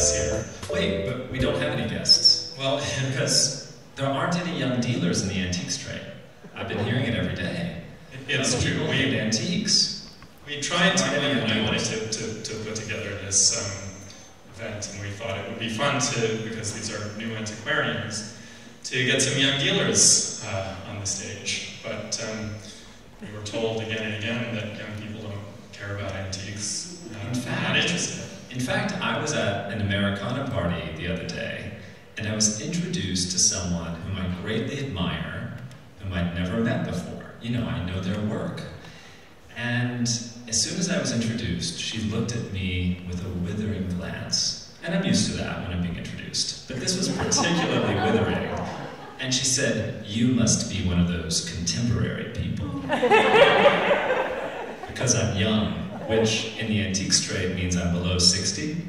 guests here. Wait, but we don't have any guests. Well, Because there aren't any young dealers in the antiques trade. I've been hearing it every day. it's true. People hate antiques. We tried to, Aren't any when I young wanted dealers? to put together this event, and we thought it would be fun to, because these are new antiquarians, to get some young dealers on the stage. But we were told again and again that young people don't care about antiques. Not interested. In fact, I was at an Americana party the other day, and I was introduced to someone whom I greatly admire, whom I'd never met before. You know, I know their work. And as soon as I was introduced, she looked at me with a withering glance. And I'm used to that when I'm being introduced. But this was particularly withering. And she said, "You must be one of those contemporary people." Because I'm young, which in the antiques trade means I'm below 60,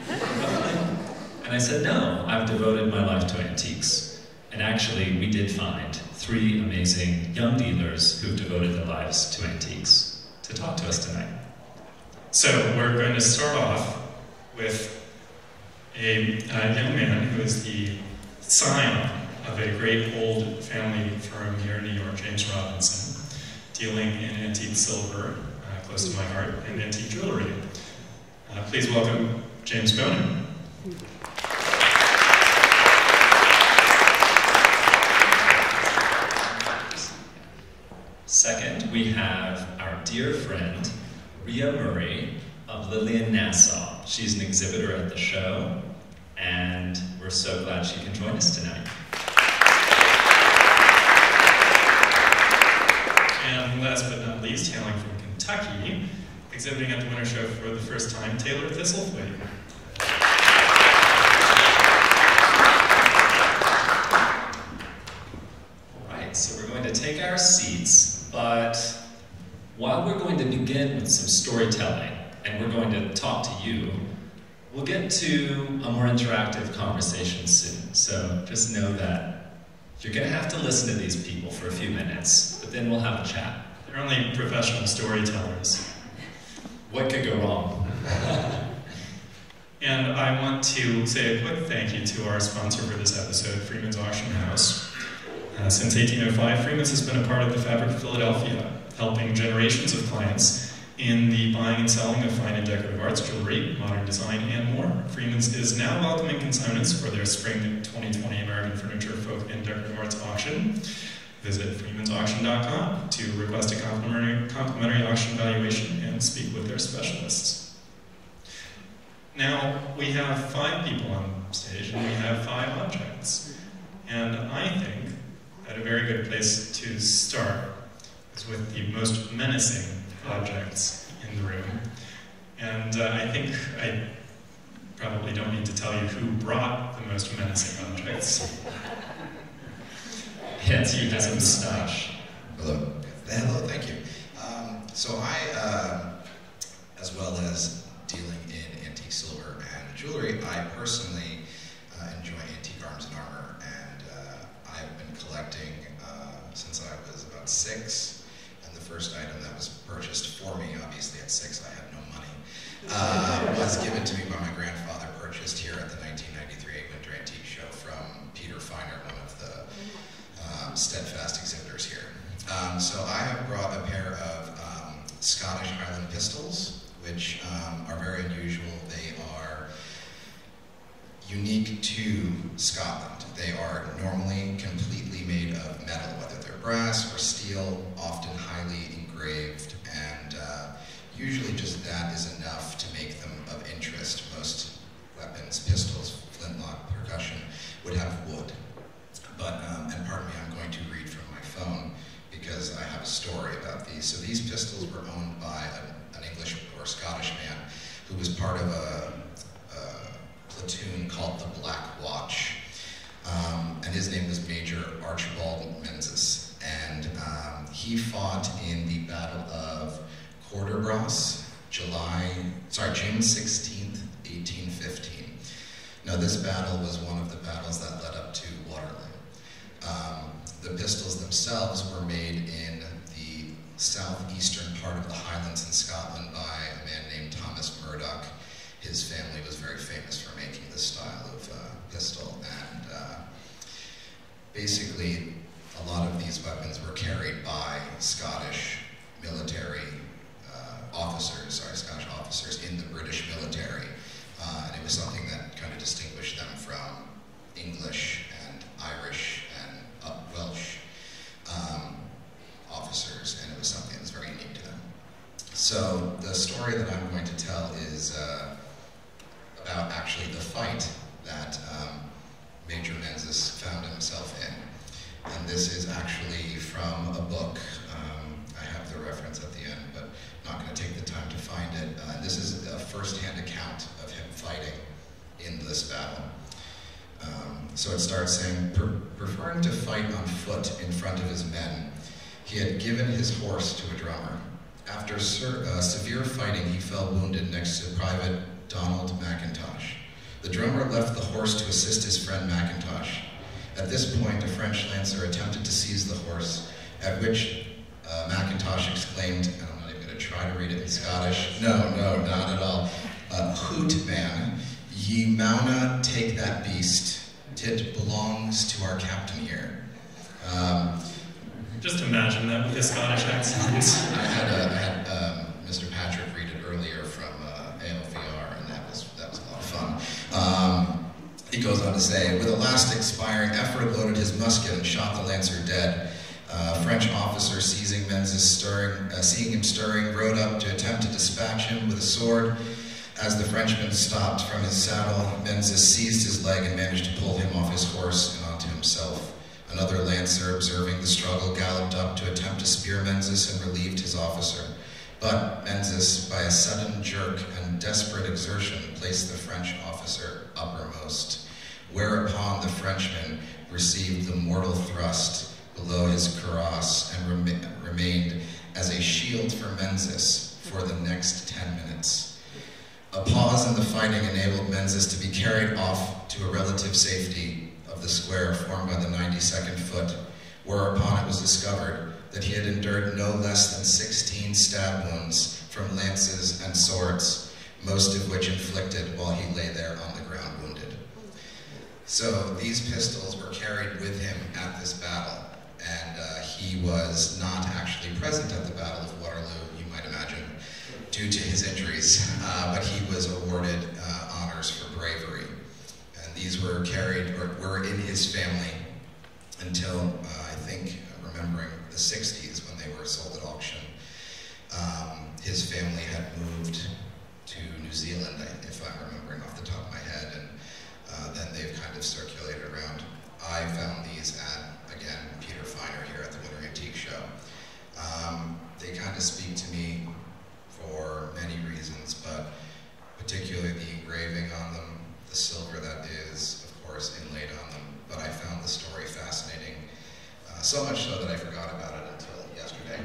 roughly. And I said, "No, I've devoted my life to antiques." And actually, we did find 3 amazing young dealers who've devoted their lives to antiques to talk to us tonight. So we're going to start off with a young man who is the scion of a great old family firm here in New York, James Robinson, dealing in antique silver, close to my heart, and antique jewelry. Please welcome James Bonin. Second, we have our dear friend, Rhea Murray of Lillian Nassau. She's an exhibitor at the show, and we're so glad she can join us tonight. And last but not least, hailing from Kentucky, exhibiting at the Winter Show for the first time, Taylor Thistlethwaite. All right, so we're going to take our seats, but while we're going to begin with some storytelling, and we're going to talk to you, we'll get to a more interactive conversation soon. So just know that you're going to have to listen to these people for a few minutes, but then we'll have a chat. They're only professional storytellers. What could go wrong? And I want to say a quick thank you to our sponsor for this episode, Freeman's Auction House. Since 1805, Freeman's has been a part of the fabric of Philadelphia, helping generations of clients in the buying and selling of fine and decorative arts, jewelry, modern design, and more. Freeman's is now welcoming consignments for their spring 2020 American Furniture, Folk, and Decorative Arts auction. Visit freemansauction.com to request a complimentary auction valuation and speak with their specialists. Now, we have 5 people on stage and we have 5 objects. And I think that a very good place to start is with the most menacing objects in the room. And I think I probably don't need to tell you who brought the most menacing objects. Yes, he has a moustache. Hello. Hello, thank you. So I, as well as dealing in antique silver and jewelry, I personally enjoy antique arms and armor, and I've been collecting since I was about 6, and the first item that was purchased for me, obviously at 6 I had no money, was given to me by my grandfather, purchased here at the 1993 Winter Antique Show from Peter Feiner, one of the steadfast exhibitors here. So I have brought a pair of Scottish Highland pistols, which are very unusual. They are unique to Scotland. They are normally completely made of metal, whether they're brass or steel, often highly engraved, and usually just that is enough to make them of interest. Most weapons, pistols, flintlock, percussion, would have wood. But, and pardon me, I'm going to read from my phone because I have a story about these. So these pistols were owned by an English or Scottish man who was part of a platoon called the Black Watch. And his name was Major Archibald Menzies. And he fought in the Battle of Quarterbras, June 16th, 1815. Now this battle was one of the battles that led up to Waterloo. The pistols themselves were made in the southeastern part of the Highlands in Scotland by a man named Thomas Murdoch, his family was very famous for making this style of pistol, and basically a lot of these weapons were carried by Scottish military officers, Scottish officers in the British military, and it was something that kind of distinguished them from English and Irish and Welsh officers, and it was something that was very unique to them. So the story that I'm going to tell is about actually the fight that Major Menzies found himself in. And this is actually from a book. I have the reference at the end, but not going to take the time to find it. This is a first-hand account of him fighting in this battle. So it starts saying, preferring to fight on foot in front of his men, he had given his horse to a drummer. After severe fighting, he fell wounded next to Private Donald McIntosh. The drummer left the horse to assist his friend McIntosh. At this point, a French lancer attempted to seize the horse, at which McIntosh exclaimed, and I'm not even going to try to read it in Scottish. No, not at all. Hoot, man, ye mauna take that beast. Tit belongs to our captain here. Just imagine that with a Scottish accent. I had Mr. Patrick read it earlier from ALVR, and that was a lot of fun. He goes on to say, with a last expiring effort, loaded his musket and shot the lancer dead. French officer, seeing him stirring, rode up to attempt to dispatch him with a sword. As the Frenchman stopped from his saddle, Menzies seized his leg and managed to pull him off his horse and onto himself. Another lancer, observing the struggle, galloped up to attempt to spear Menzies and relieved his officer. But Menzies, by a sudden jerk and desperate exertion, placed the French officer uppermost, whereupon the Frenchman received the mortal thrust below his cuirass and remained as a shield for Menzies for the next 10 minutes. A pause in the fighting enabled Menzies to be carried off to a relative safety of the square formed by the 92nd foot, whereupon it was discovered that he had endured no less than 16 stab wounds from lances and swords, most of which inflicted while he lay there on the ground wounded. So these pistols were carried with him at this battle, and he was not actually present at the Battle of Waterloo, you might imagine, due to his injuries, but he was awarded honors for bravery. And these were carried, or were in his family until, I think, remembering the 60s when they were sold at auction. His family had moved to New Zealand, if I'm remembering off the top of my head, and then they've kind of circulated around. I found these at, again, Peter Feiner here at the Winter Antique Show. They kind of speak to me for many reasons, but particularly the engraving on them, the silver that is, of course, inlaid on them. But I found the story fascinating, so much so that I forgot about it until yesterday.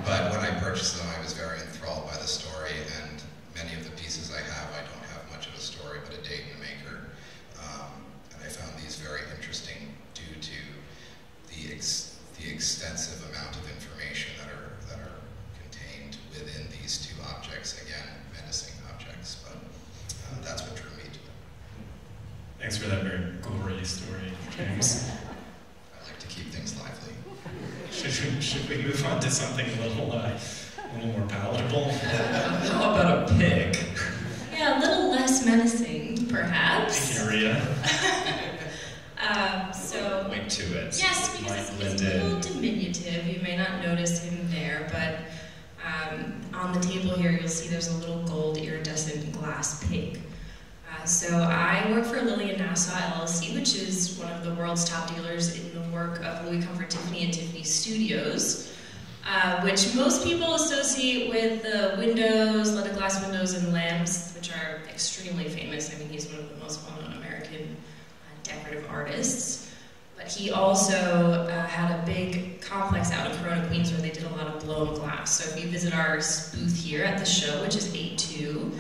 But when I purchased them, I was very enthralled by the story, and many of the pieces I don't have much of a story, but a date and a maker. And I found these very interesting due to the extensive amount of information that are contained within these two objects. Again, menacing objects, but that's what drew me to them. Thanks for that very gory story, James. I like to keep things lively. Should we move on to something a little more palatable? How about a pig? Yeah, a little less menacing, perhaps. Thank you, Rita. So Link to it. yes, because it's a little diminutive. You may not notice him there, but on the table here, you'll see there's a little gold iridescent glass pig. So I work for Lillian Nassau LLC, which is one of the world's top dealers in the work of Louis Comfort Tiffany and Tiffany Studios, which most people associate with the windows, leaded glass windows and lamps, which are extremely famous. I mean, he's one of the most well-known American decorative artists. But he also had a big complex out in Corona, Queens, where they did a lot of blown glass. So if you visit our booth here at the show, which is A2,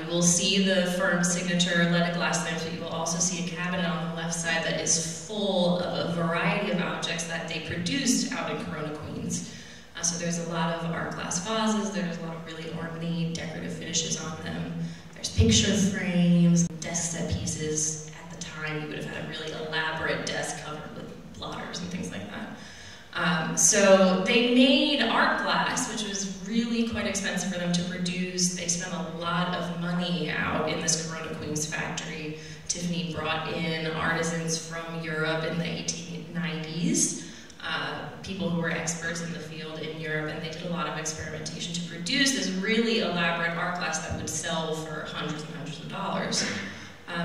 you will see the firm signature leaded glass lamps, but you will also see a cabinet on the left side that is full of a variety of objects that they produced out in Corona, Queens. So there's a lot of art glass vases, there's a lot of really ornate decorative finishes on them. There's picture frames, desk set pieces. At the time, you would have had a really elaborate desk covered with blotters and things like that. So they made art glass, which was really quite expensive for them to produce. They spent a lot of money out in this Corona Queens factory. Tiffany brought in artisans from Europe in the 1890s, people who were experts in the field in Europe, and they did a lot of experimentation to produce this really elaborate art glass that would sell for hundreds and hundreds of dollars.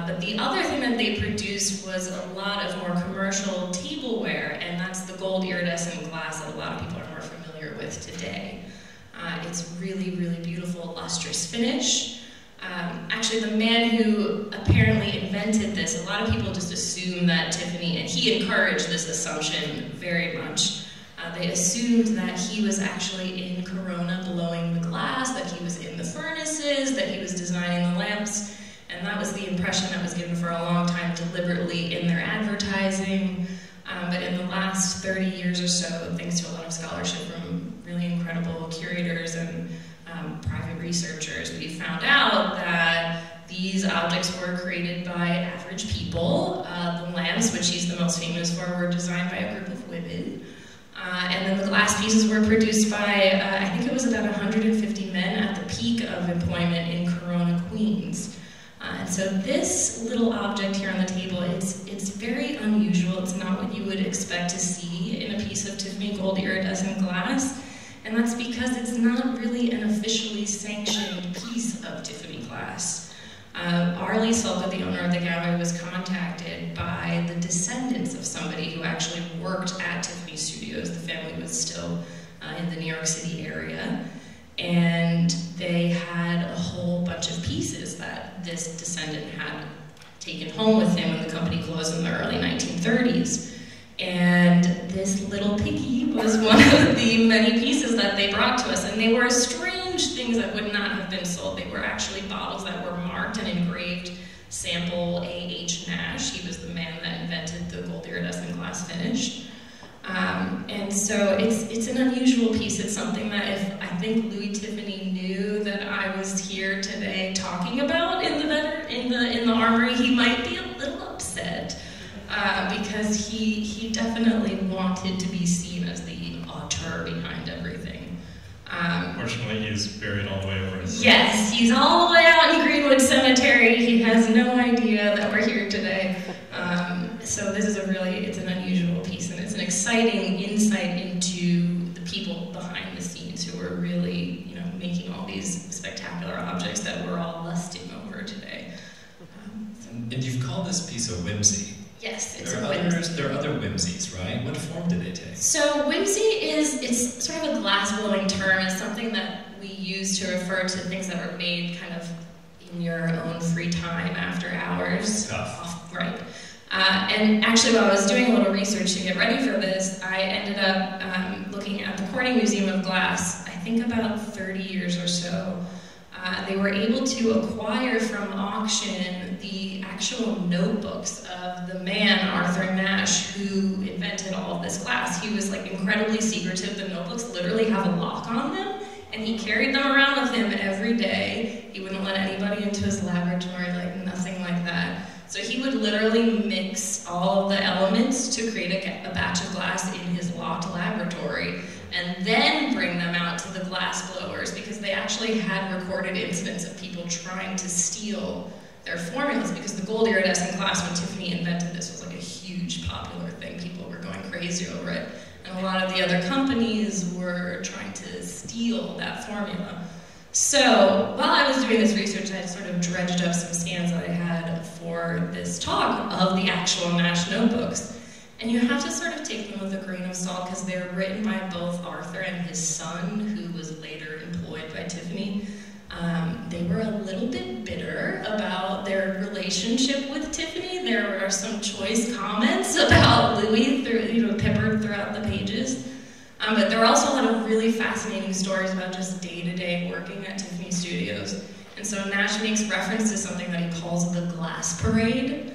But the other thing that they produced was a lot of more commercial tableware, and that's the gold iridescent glass that a lot of people are more familiar with today. It's really, really beautiful, lustrous finish. Actually, the man who apparently invented this, a lot of people just assume that Tiffany, and he encouraged this assumption very much, they assumed that he was actually in Corona blowing the glass, that he was in the furnaces, that he was designing the lamps. And that was the impression that was given for a long time deliberately in their advertising. But in the last 30 years or so, thanks to a lot of scholarship from really incredible curators and private researchers, we found out that these objects were created by average people. The lamps, which he's the most famous for, were designed by a group of women. And then the glass pieces were produced by, I think it was about 150 men at the peak of employment in Corona, Queens. And so this little object here on the table, it's very unusual. It's not what you would expect to see in a piece of Tiffany gold iridescent glass. And that's because it's not really an officially sanctioned piece of Tiffany glass. Arlie Sulka, the owner of the gallery, was contacted by the descendants of somebody who actually worked at Tiffany Studios. The family was still in the New York City area. And they had a whole bunch of pieces that this descendant had taken home with him when the company closed in the early 1930s. And this little piggy was one of the many pieces that they brought to us. And they were strange things that would not have been sold. They were actually bottles that were marked and engraved sample A.H. Nash. He was the man that invented the gold iridescent glass finish. And so it's an unusual piece. It's something that if I think Louis Tiffany knew that I was here today talking about in the armory, he might be a little upset because he definitely wanted to be seen as the auteur behind everything. Unfortunately, he's buried all the way over in Yes, he's all the way out in Greenwood Cemetery. He has no idea that we're here today. So this is it's an unusual piece, and it's an exciting insight into the people behind the scenes who are really, making all these spectacular objects that we're all lusting over today. And you've called this piece a whimsy. Yes, There are other whimsies, right? What form do they take? So whimsy it's sort of a glass-blowing term. It's something that we use to refer to things that are made kind of in your own free time after hours. Tough. Right. And actually, while I was doing a little research to get ready for this, I ended up looking at the Corning Museum of Glass. I think about 30 years or so. They were able to acquire from auction the actual notebooks of the man, Arthur Nash, who invented all of this glass. He was incredibly secretive. The notebooks literally have a lock on them, and he carried them around with him every day. He wouldn't let anybody into his laboratory, nothing like that. So he would literally mix all of the elements to create a batch of glass in his locked laboratory, and then bring them out to the glass blowers, because they actually had recorded incidents of people trying to steal their formulas, because the gold iridescent glass, when Tiffany invented this, was a huge popular thing. People were going crazy over it. And a lot of the other companies were trying to steal that formula. So while I was doing this research, I sort of dredged up some scans that I had for this talk of the actual Nash notebooks. And you have to sort of take them with a grain of salt, because they're written by both Arthur and his son, who was later employed by Tiffany. They were a little bit bitter about their relationship with Tiffany. There were some choice comments about Louis peppered throughout the pages. But there are also a lot of really fascinating stories about just day-to-day working at Tiffany Studios. And so Nash makes reference to something that he calls the glass parade.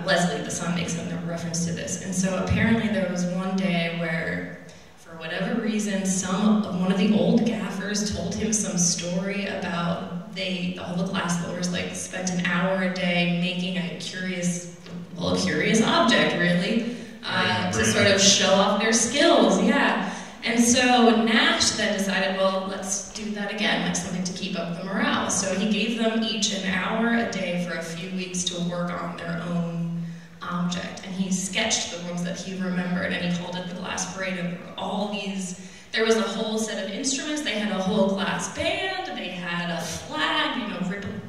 Leslie, the son, makes a reference to this. And so apparently there was one day where, for whatever reason, one of the old gaffers told him some story about all the glass blowers like spent an hour a day making a curious object, really, to sort of show off their skills, yeah. And so Nash then decided, well, let's do that again, like something to keep up the morale. So he gave them each an hour a day for a few weeks to work on their own object. And he sketched the ones that he remembered, and he called it the Glass Parade. And there was a whole set of instruments. They had a whole glass band. They had a flag,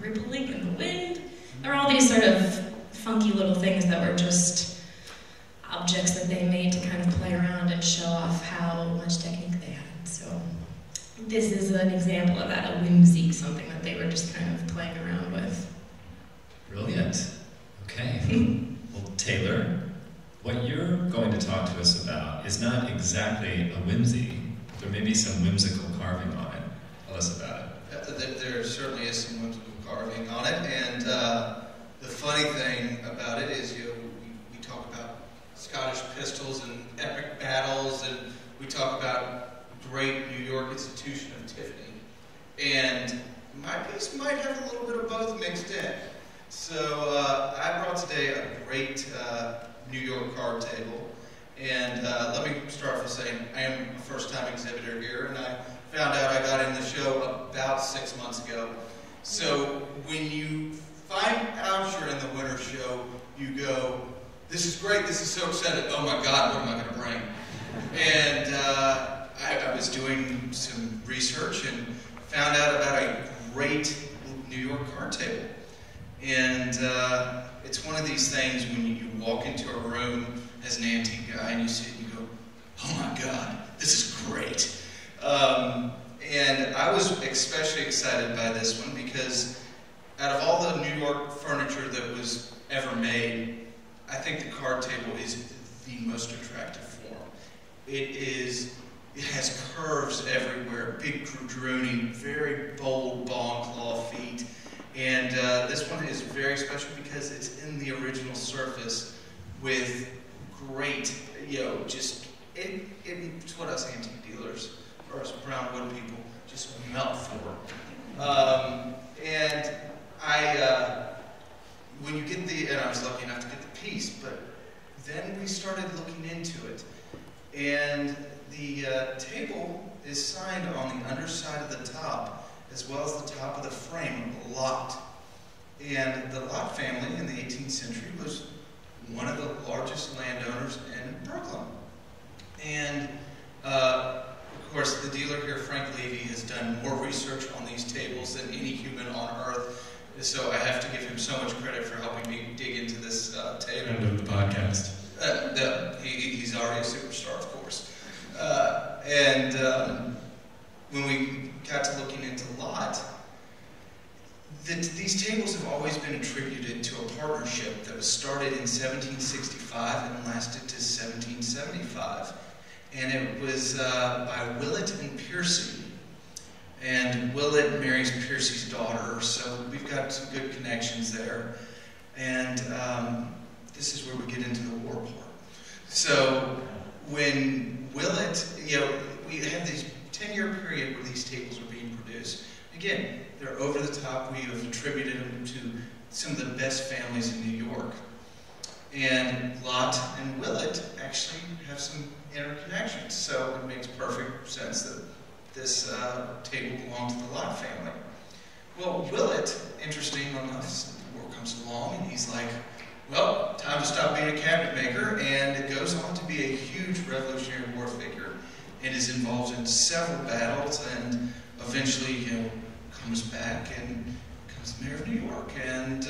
rippling in the wind. There were all these sort of funky little things that were just objects that they made to kind of play around and show off how much technique they had. So this is an example of that, a whimsy, something that they were just kind of playing around with. Brilliant. Okay. Well, Taylor, what you're going to talk to us about is not exactly a whimsy. There may be some whimsical carving on it. Tell us about it. There certainly is some whimsical carving on it, and the funny thing about it is we talk about Scottish Pistols and epic battles, and we talk about great New York institution of Tiffany. And my piece might have a little bit of both mixed in. So I brought today a great New York card table. And let me start with saying I am a first-time exhibitor here, and I found out I got in the show about 6 months ago. So when you find out you're in the winter show, you go, this is great, this is so exciting, oh my God, what am I going to bring? And I was doing some research and found out about a great New York card table. And it's one of these things when you walk into a room as an antique guy and you see it and you go, oh my God, this is great. And I was especially excited by this one because out of all the New York furniture that was ever made, I think the card table is the most attractive form. It has curves everywhere, big quadroony, very bold bone claw feet. And this one is very special because it's in the original surface with great, it's what us antique dealers or us brown wood people just melt for. And when you get and I was lucky enough to get the piece, but then we started looking into it. And the table is signed on the underside of the top, as well as the top of the frame, Lot. And the Lot family in the 18th century was one of the largest landowners in Brooklyn. And of course, the dealer here, Frank Levy, has done more research on these tables than any human on earth. So I have to give him so much credit for helping me dig into this table. End of the podcast. He's already a superstar, of course. When we got to looking into Lot, these tables have always been attributed to a partnership that was started in 1765 and lasted to 1775. And it was by Willett and Piercy. And Willett marries Piercy's daughter, so we've got some good connections there. And this is where we get into the war part. So when Willett, we have this 10-year period where these tables are being produced. Again, they're over the top. We have attributed them to some of the best families in New York. And Lot and Willett actually have some interconnections, so it makes perfect sense that this table belonged to the Lot family. Well, Willett, interesting enough, the war comes along, and he's like, well, time to stop being a cabinet maker, and it goes on to be a huge Revolutionary War figure, and is involved in several battles, and eventually, comes back and becomes mayor of New York, and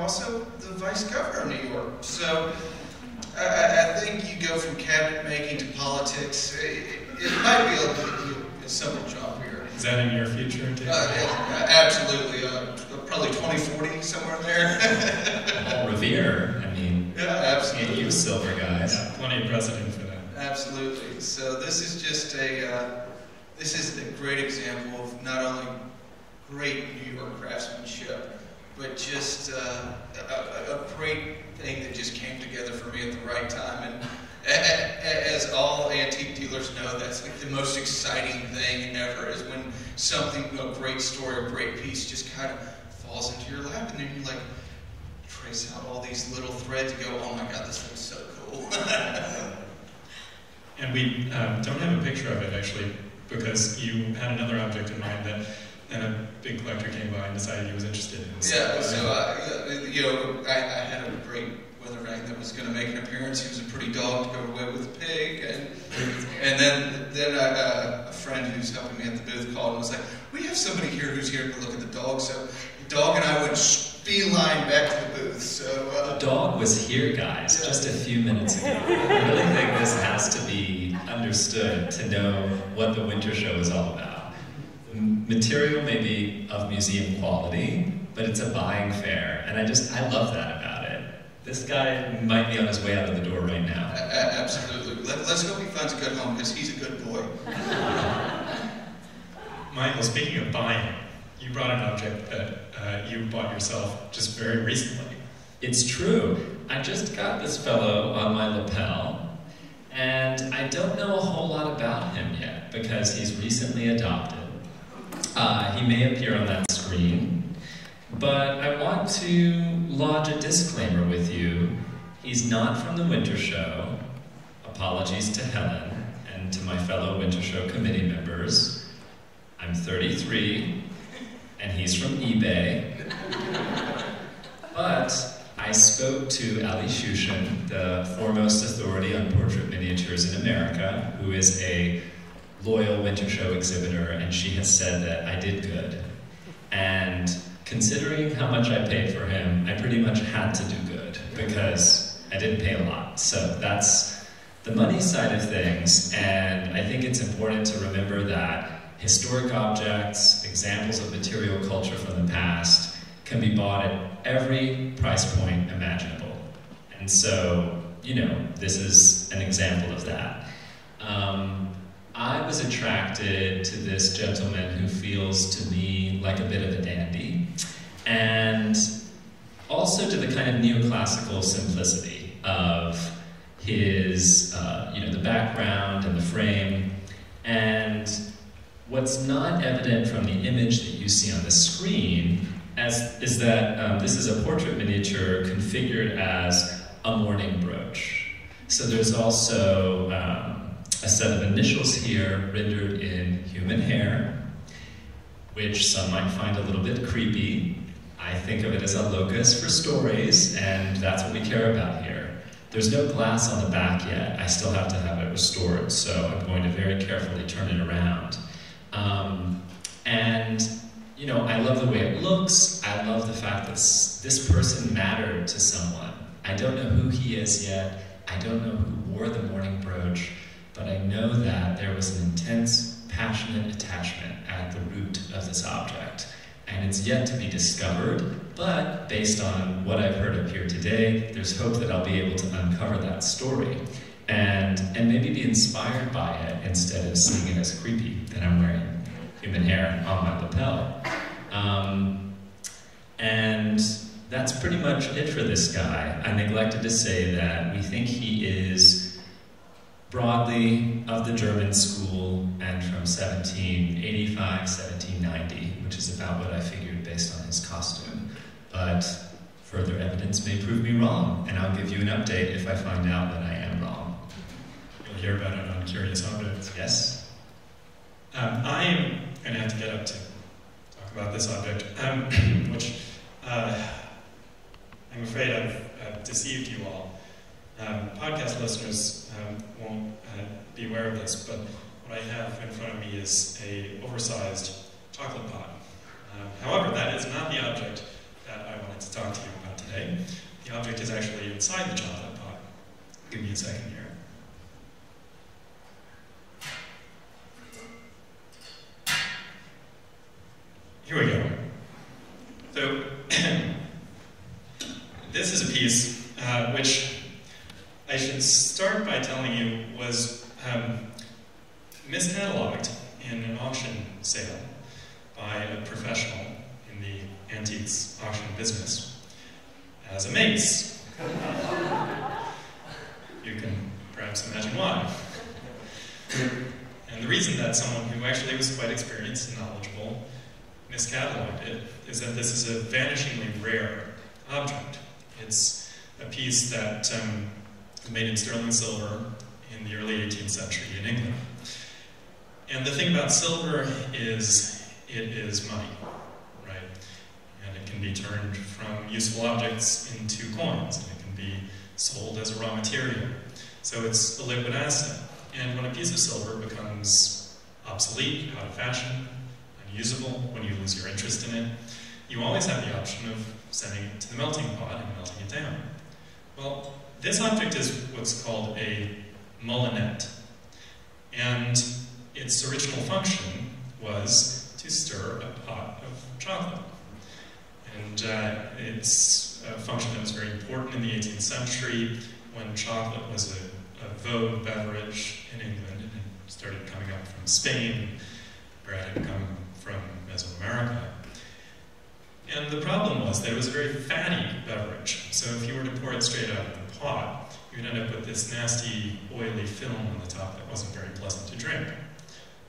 also the vice governor of New York. So I think you go from cabinet making to politics. It might be a simple jump here. Is that in your future? Absolutely. Probably 2040, somewhere in there. Revere, yeah, absolutely. Can't use silver, guys. Yeah, plenty of precedent for that. Absolutely. So this is just this is a great example of not only great New York craftsmanship, but just a great thing that just came together for me at the right time. And as all antique dealers dealers know that's like the most exciting thing ever, is when something, a great story, a great piece just kind of falls into your lap, and then you like trace out all these little threads and go, oh my god, this looks so cool. And we don't have a picture of it, actually, because you had another object in mind that then a big collector came by and decided he was interested in. Yeah, so I had a great weathervane that was going to make an appearance. He was a pretty dog to go away with a pig, and then a friend who's helping me at the booth called and was like, we have somebody here who's here to look at the dog. So the dog and I went beeline back to the booth. So the dog was here, guys, just a few minutes ago. I really think this has to be understood to know what the winter show is all about. Material may be of museum quality, but it's a buying fair, and I love that about it. This guy might be on his way out of the door right now. Absolutely. Let's hope he finds a good home, because he's a good boy. Michael, speaking of buying, you brought an object that you bought yourself just very recently. It's true. I just got this fellow on my lapel, and I don't know a whole lot about him yet, because he's recently adopted. He may appear on that screen, but I want to lodge a disclaimer with you. He's not from the Winter Show. Apologies to Helen and to my fellow Winter Show committee members. I'm 33, and he's from eBay. But I spoke to Ali Shushan, the foremost authority on portrait miniatures in America, who is a loyal Winter Show exhibitor, and she has said that I did good. And considering how much I paid for him, I pretty much had to do good, because I didn't pay a lot. So that's the money side of things, and I think it's important to remember that historic objects, examples of material culture from the past, can be bought at every price point imaginable. And so, this is an example of that. I was attracted to this gentleman who feels to me like a bit of a dandy, and also to the kind of neoclassical simplicity of his, the background and the frame. And what's not evident from the image that you see on the screen is that this is a portrait miniature configured as a mourning brooch. So there's also a set of initials here rendered in human hair, which some might find a little bit creepy. I think of it as a locus for stories, and that's what we care about here. There's no glass on the back yet. I still have to have it restored, so I'm going to very carefully turn it around. I love the way it looks. I love the fact that this person mattered to someone. I don't know who he is yet. I don't know who wore the mourning brooch, but I know that there was an intense, passionate attachment at the root of this object. And it's yet to be discovered, but based on what I've heard up here today, there's hope that I'll be able to uncover that story and maybe be inspired by it instead of seeing it as creepy that I'm wearing human hair on my lapel. And that's pretty much it for this guy. I neglected to say that we think he is broadly of the German school and from 1785, 1790, which is about what I figured based on his costume. But further evidence may prove me wrong, and I'll give you an update if I find out that I am wrong. You'll hear about it on Curious Objects. Yes? I am going to have to get up to talk about this object, which I'm afraid I've deceived you all. Podcast listeners won't be aware of this, but what I have in front of me is a oversized chocolate pot. However, that is not the object that I wanted to talk to you about today. The object is actually inside the chocolate pot. Give me a second here. Here we go. So, this is a piece which I should start by telling you was miscatalogued in an auction sale by a professional in the antiques auction business as a mace. You can perhaps imagine why. reason that someone who actually was quite experienced and knowledgeable miscatalogued it is that this is a vanishingly rare object. It's a piece that made in sterling silver in the early 18th century in England. And the thing about silver is it is money, right? And it can be turned from useful objects into coins, and it can be sold as a raw material. So it's a liquid asset. And when a piece of silver becomes obsolete, out of fashion, unusable, when you lose your interest in it, you always have the option of sending it to the melting pot and melting it down. Well, this object is what's called a mullinet. And its original function was to stir a pot of chocolate. And it's a function that was very important in the 18th century when chocolate was a vogue beverage in England, and it started coming up from Spain, bread had come from Mesoamerica. And the problem was that it was a very fatty beverage. So if you were to pour it straight out of the pot, you'd end up with this nasty, oily film on the top that wasn't very pleasant to drink.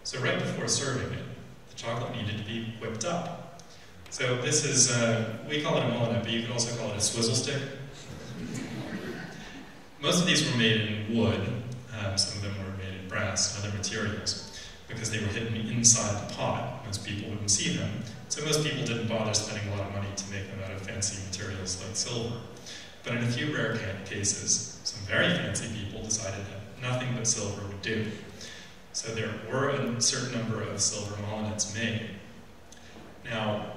So right before serving it, the chocolate needed to be whipped up. So this is, we call it a mullinet, but you could also call it a swizzle stick. Most of these were made in wood. Some of them were made in brass and other materials because they were hidden inside the pot. Most people wouldn't see them. So most people didn't bother spending a lot of money to make them out of fancy materials like silver. But in a few rare cases, some very fancy people decided that nothing but silver would do. So there were a certain number of silver mullinets made. Now,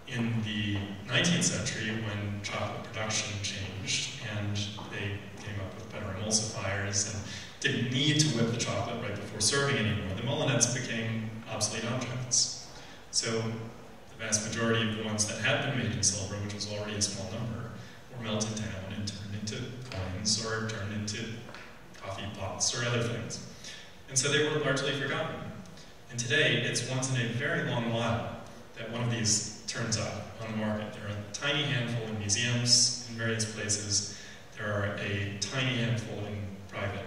in the 19th century, when chocolate production changed and they came up with better emulsifiers and didn't need to whip the chocolate right before serving anymore, the mullinets became obsolete objects. So the vast majority of the ones that had been made in silver, which was already a small number, were melted down and turned into coins or turned into coffee pots or other things. And so they were largely forgotten. And today, it's once in a very long while that one of these turns up on the market. There are a tiny handful in museums in various places. There are a tiny handful in private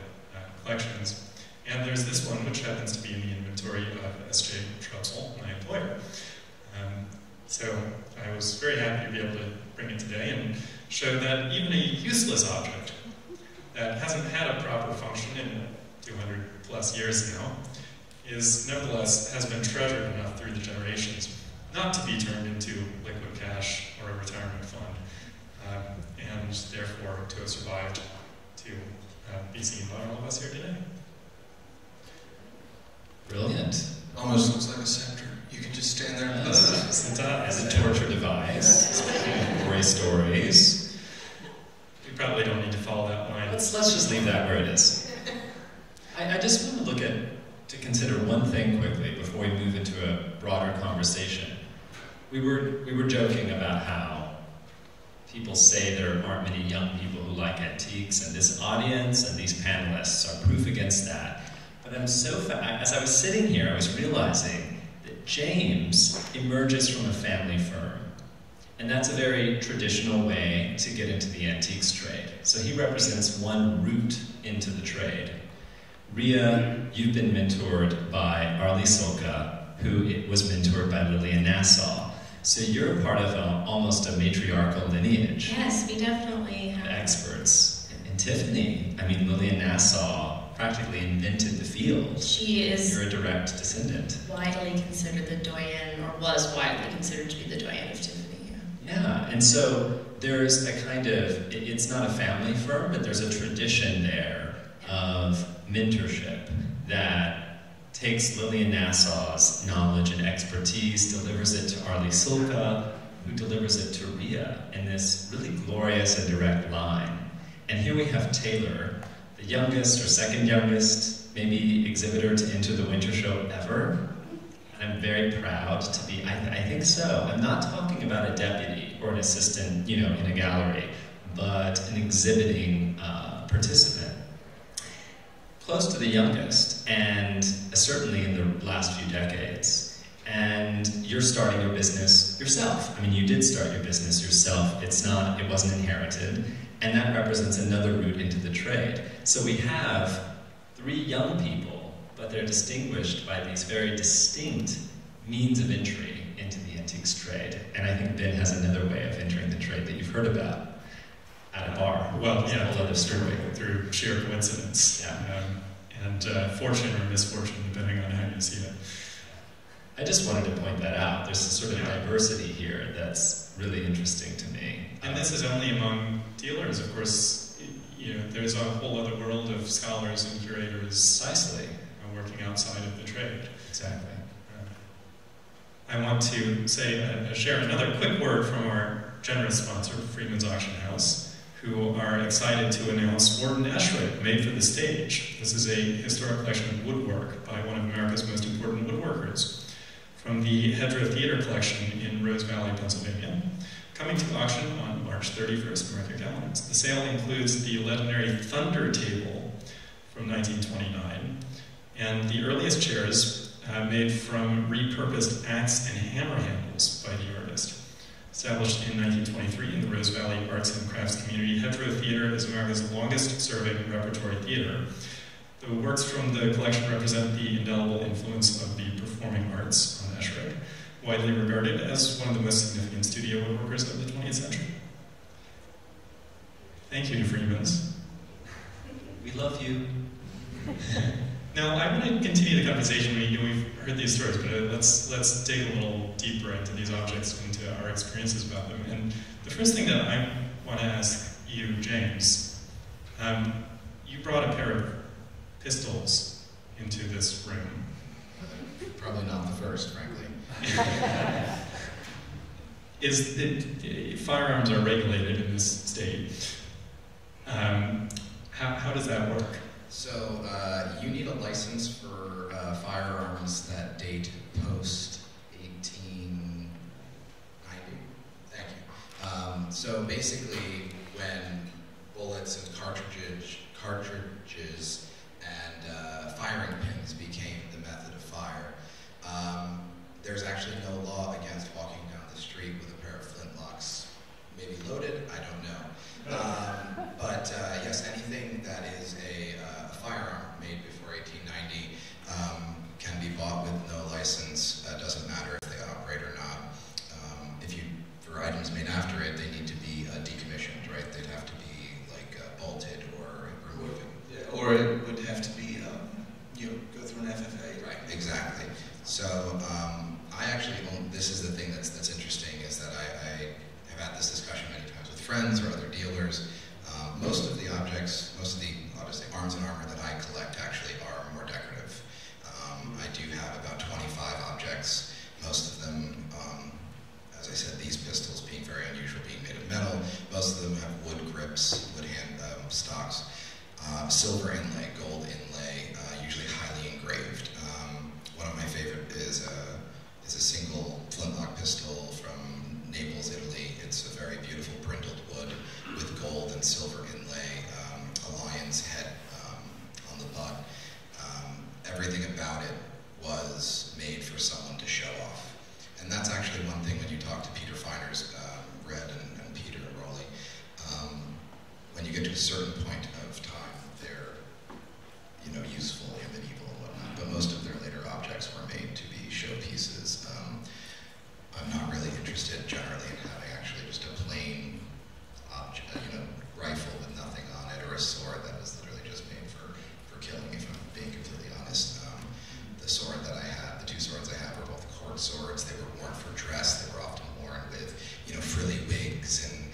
collections. And there's this one, which happens to be in the inventory of S.J. Truxell, my employer. So I was very happy to be able to bring it today and show that even a useless object that hasn't had a proper function in 200 plus years now is nevertheless has been treasured enough through the generations not to be turned into liquid cash or a retirement fund, and therefore to have survived to be seen by all of us here today. Brilliant. Almost looks like a scepter. You can just stand there and put it as a torture device, gory stories. We probably don't need to follow that line. Let's just leave that where it is. I just want to to consider one thing quickly before we move into a broader conversation. We were joking about how people say there aren't many young people who like antiques, and this audience and these panelists are proof against that. But as I was sitting here, I was realizing that James emerges from a family firm. And that's a very traditional way to get into the antiques trade. So he represents one route into the trade. Ria, you've been mentored by Arlie Solka, who was mentored by Lillian Nassau. So you're part of almost a matriarchal lineage. Yes, we definitely have. Experts. And Tiffany, Lillian Nassau practically invented the field. She is. You're a direct descendant. Widely considered the doyen, or was widely considered to be the doyen of Tiffany. Yeah, and so there's a kind of, it's not a family firm, but there's a tradition there of mentorship that takes Lillian Nassau's knowledge and expertise, delivers it to Arlie Solka, who delivers it to Ria in this really glorious and direct line. And here we have Taylor, the youngest or second youngest, maybe exhibitor to enter the winter show ever. And I'm very proud to be, I think so. I'm not talking about a deputy or an assistant, in a gallery, but an exhibiting participant. Close to the youngest, and certainly in the last few decades. And you're starting your business yourself. You did start your business yourself. It wasn't inherited. And that represents another route into the trade. So we have 3 young people but they're distinguished by these very distinct means of entry into the antiques trade. And I think Ben has another way of entering the trade that you've heard about at a bar. Well, It's yeah, a whole other story. through sheer coincidence. Yeah. And fortune or misfortune, depending on how you see it. I just wanted to point that out. There's a sort of Yeah. diversity here that's really interesting to me. And this is only among dealers, of course. There's a whole other world of scholars and curators Precisely. working outside of the trade. Exactly. I want to share another quick word from our generous sponsor, Freeman's Auction House, who are excited to announce Warden Esherick, made for the stage. This is a historic collection of woodwork by one of America's most important woodworkers from the Hedra Theater Collection in Rose Valley, Pennsylvania, coming to auction on March 31st, mark your calendars. The sale includes the legendary Thunder Table from 1929 and the earliest chairs made from repurposed axe and hammer handles by the artist. Established in 1923 in the Rose Valley Arts and Crafts community, Hedra Theater is America's longest-serving repertory theater. The works from the collection represent the indelible influence of the performing arts on Esherick, widely regarded as one of the most significant studio woodworkers of the 20th century. Thank you to Freeman's. We love you. Now, I want to continue the conversation. We've heard these stories, but let's dig a little deeper into these objects, into our experiences about them. And the first thing that I want to ask you, James, you brought a pair of pistols into this room. Probably not the first, frankly. Firearms are regulated in this state. How does that work? So you need a license for firearms that date post 1890. Thank you. So basically, when bullets and cartridges and firing pins became the method of fire, there's actually no law against walking down the street with a pair of flintlocks, maybe loaded. I don't know. But yes, anything that is a firearm made before 1890 can be bought with no license. Doesn't matter if they operate or not. For items made after it, they need to be decommissioned, right? They'd have to be like bolted or removed. Yeah, or it would have to be, go through an FFA. Right, exactly. So I actually own, this is the thing that's interesting, is that I have had this discussion many times with friends or other dealers. Most of the objects, obviously arms and armor that I collect actually are more decorative. I do have about 25 objects. Most of them, as I said, these pistols being very unusual, being made of metal. Most of them have wood grips, wood hand stocks, silver inlay, gold inlay, usually highly engraved. One of my favorite is a single flintlock pistol from Naples, Italy. It's a very beautiful brindled wood with gold and silver inlay, a lion's head on the butt. Everything about it was made for someone to show off. And that's actually one thing when you talk to Peter Feiners, Red and Peter and Rowley, when you get to a certain point of time, they're useful in medieval and whatnot, but most of their later objects were made to be showpieces. I'm not really interested generally in having actually just a plain object, rifle with nothing on it, or a sword that was literally just made for killing, if I'm being completely honest. The sword that I have, the two swords I have are both court swords. They were worn for dress. They were often worn with, frilly wigs and,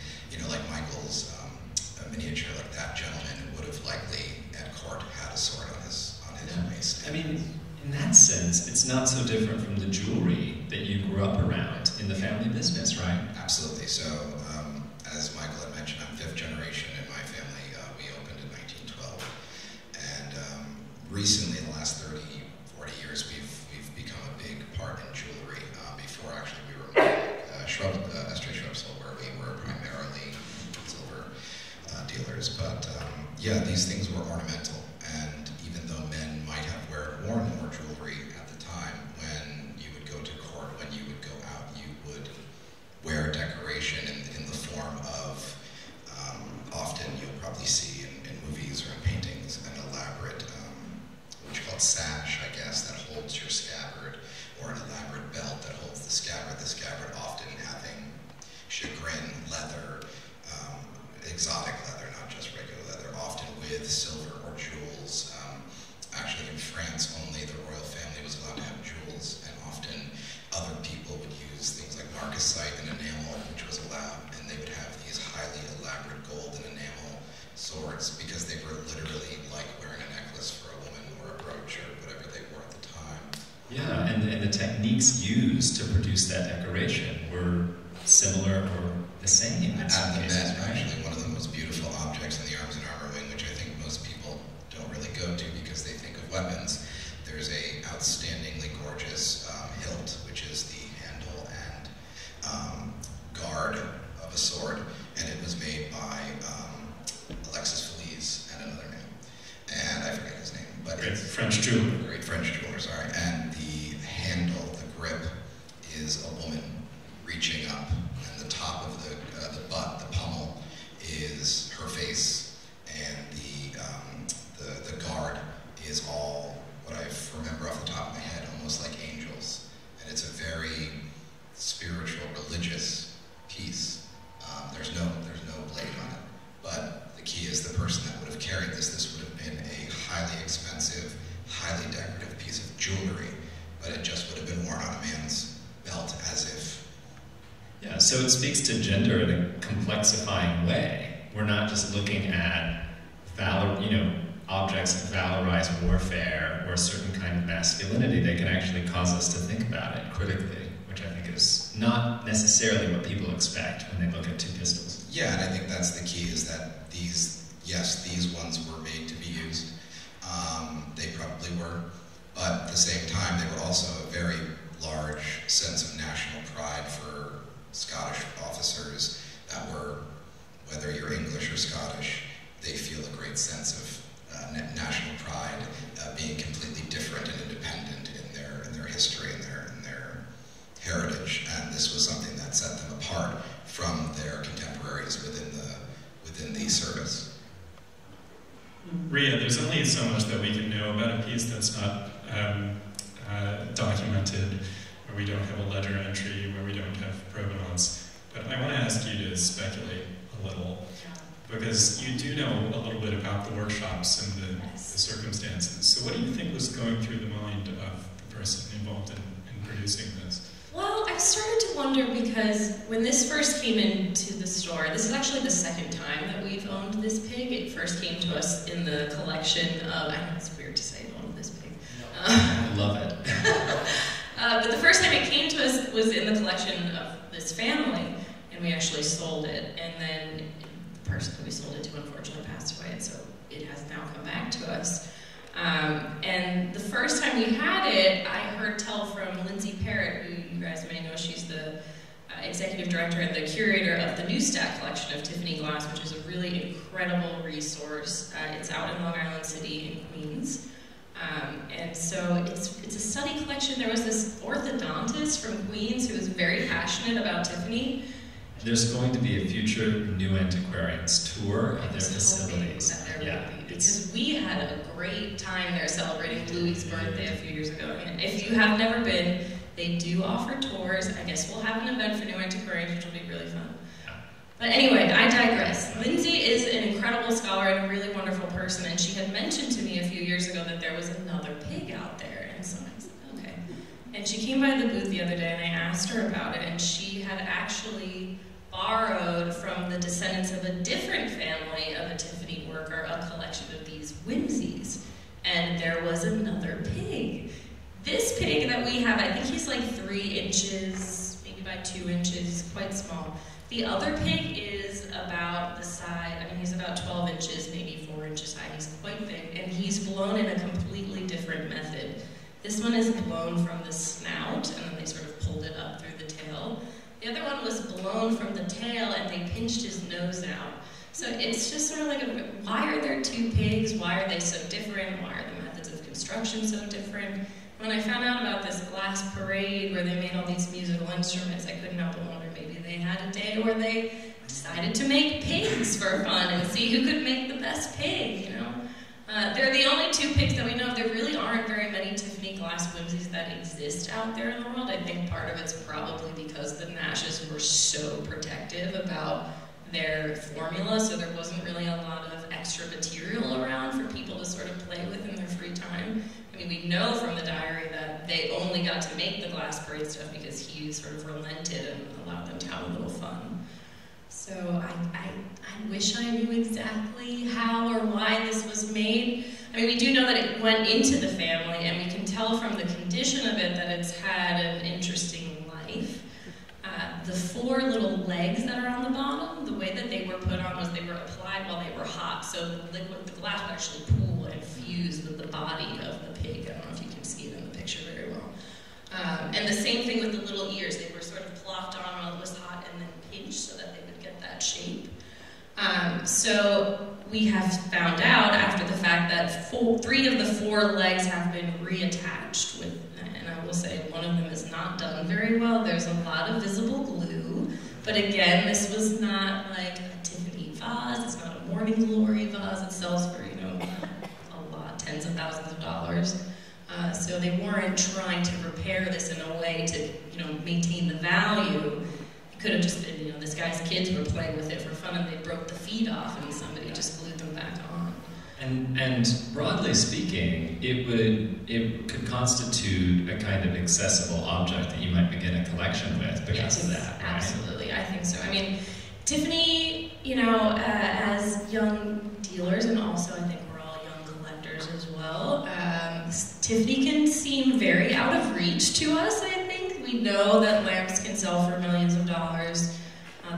like Michael's miniature, like that gentleman would have likely at court had a sword on his waist. I mean, in that sense, it's not so different from the jewelry that you grew up around in the family business, right? Absolutely. So, as Michael had mentioned, I'm fifth generation in my family. We opened in 1912. And recently, in the last 30, 40 years, we've become a big part in jewelry. Before, actually, we were Estrie Shrubsole, where we were primarily silver dealers. But, yeah, these things were ornamental. And even though men might have worn more jewelry at the time, when you would go to court, when you would go out, you would wear decoration in the form of, often you'll probably see in movies or in paintings, an elaborate, what you call sash silver or jewels. Actually, in France, only the royal family was allowed to have jewels, and often other people would use things like marcasite and enamel, which was allowed, and they would have these highly elaborate gold and enamel swords because they were literally like wearing a necklace for a woman or a brooch or whatever they wore at the time. Yeah, and the techniques used to produce that decoration were similar or the same in some cases. Actually, one of the most beautiful objects in the Arms and Armor Wing, which I think most people don't really go to because they think of weapons, there's a outstandingly gorgeous hilt, which is the handle and guard of a sword, and it was made by Alexis Feliz and another name, and I forget his name, but Great it's French jeweler. Great French jeweler, sorry. And the handle, the grip, is a woman reaching up, and the top of the butt, the pommel, is her face, and the guard is all what I remember off the top of my head, almost like angels, and it's a very spiritual, religious piece. There's no blade on it, but the key is the person that would have carried this. This would have been a highly expensive, highly decorative piece of jewelry, but it just would have been worn on a man's belt as if. Yeah, so it speaks to gender in a complexifying way. We're not just looking at objects that valorize warfare or a certain kind of masculinity. They can actually cause us to think about it critically, which I think is not necessarily what people expect when they look at two pistols. Yeah, and I think that's the key, is that these ones were made to be used. They probably were, but at the same time, they were also a very large sense of national pride for Scottish officers that were, whether you're English or Scottish, they feel a great sense of national pride, being completely different and independent in their history and their heritage, and this was something that set them apart from their contemporaries within the service. Ria, there's only so much that we can know about a piece that's not documented, where we don't have a ledger entry, where we don't have provenance. But I want to ask you to speculate a little, because you do know a little bit about the workshops and the circumstances. So what do you think was going through the mind of the person involved in producing this? Well, I've started to wonder, because when this first came into the store, this is actually the second time that we've owned this pig. It first came to us in the collection of, I know it's weird to say owned this pig. I love it. But the first time it came to us was in the collection of this family, and we actually sold it. And then the person who we sold it to unfortunately passed away, and so it has now come back to us. And the first time we had it, I heard tell from Lindsay Parrott, who you guys may know. She's the executive director and the curator of the Newstack collection of Tiffany glass, which is a really incredible resource. It's out in Long Island City in Queens. And so it's a study collection. There was this orthodontist from Queens who was very passionate about Tiffany. There's going to be a future New Antiquarians tour of their facilities. Because we had a great time there celebrating Louis' birthday a few years ago. And if you have never been, they do offer tours. I guess we'll have an event for New Antiquarians, which will be really fun. But anyway, I digress. Lindsay is an incredible scholar and a really wonderful person, and she had mentioned to me a few years ago that there was another pig out there, and so I said, okay. And she came by the booth the other day, and I asked her about it, and she had actually borrowed from the descendants of a different family of a Tiffany worker a collection of these whimsies, and there was another pig. This pig that we have, I think he's like 3 inches, maybe by 2 inches, quite small. The other pig is about the size, I mean, he's about 12 inches, maybe 4 inches high. He's quite big, and he's blown in a completely different method. This one is blown from the snout, and then they sort of pulled it up through the tail. The other one was blown from the tail, and they pinched his nose out. So it's just sort of like, why are there 2 pigs? Why are they so different? Why are the methods of construction so different? When I found out about this glass parade where they made all these musical instruments, I couldn't help but wonder, maybe they had a day where they decided to make pigs for fun and see who could make the best pig, you know? They're the only 2 pigs that we know of. There really aren't very many Tiffany glass whimsies that exist out there in the world. I think part of it's probably because the Nashes were so protective about their formula, so there wasn't really a lot of extra material around exasperate stuff because he sort of relented and allowed them to have a little fun. So I wish I knew exactly how or why this was made. I mean, we do know that it went into the family, and we can tell from the condition of it that it's had an interesting life. The 4 little legs that are on the bottom, the way that they were put on was they were applied while they were hot, so the glass would actually pool and fuse with the body of the pig. I don't know if you can see it in the picture very well. And the same thing with the little ears. They were sort of plopped on while it was hot and then pinched so that they would get that shape. So we have found out after the fact that 3 of the 4 legs have been reattached with, and I will say one of them is not done very well. There's a lot of visible glue, but again, this was not like a Tiffany vase. It's not a Morning Glory vase. It sells for, you know, a lot, tens of thousands of dollars. So they weren't trying to repair this in a way to, you know, maintain the value. It could have just been, you know, this guy's kids were playing with it for fun and they broke the feet off and somebody just glued them back on. And broadly speaking, it could constitute a kind of accessible object that you might begin a collection with because of that, right? Absolutely, I think so. I mean, Tiffany, you know, as young dealers, and also I think we're all young collectors as well, Tiffany can seem very out of reach to us, I think. We know that lamps can sell for millions of dollars.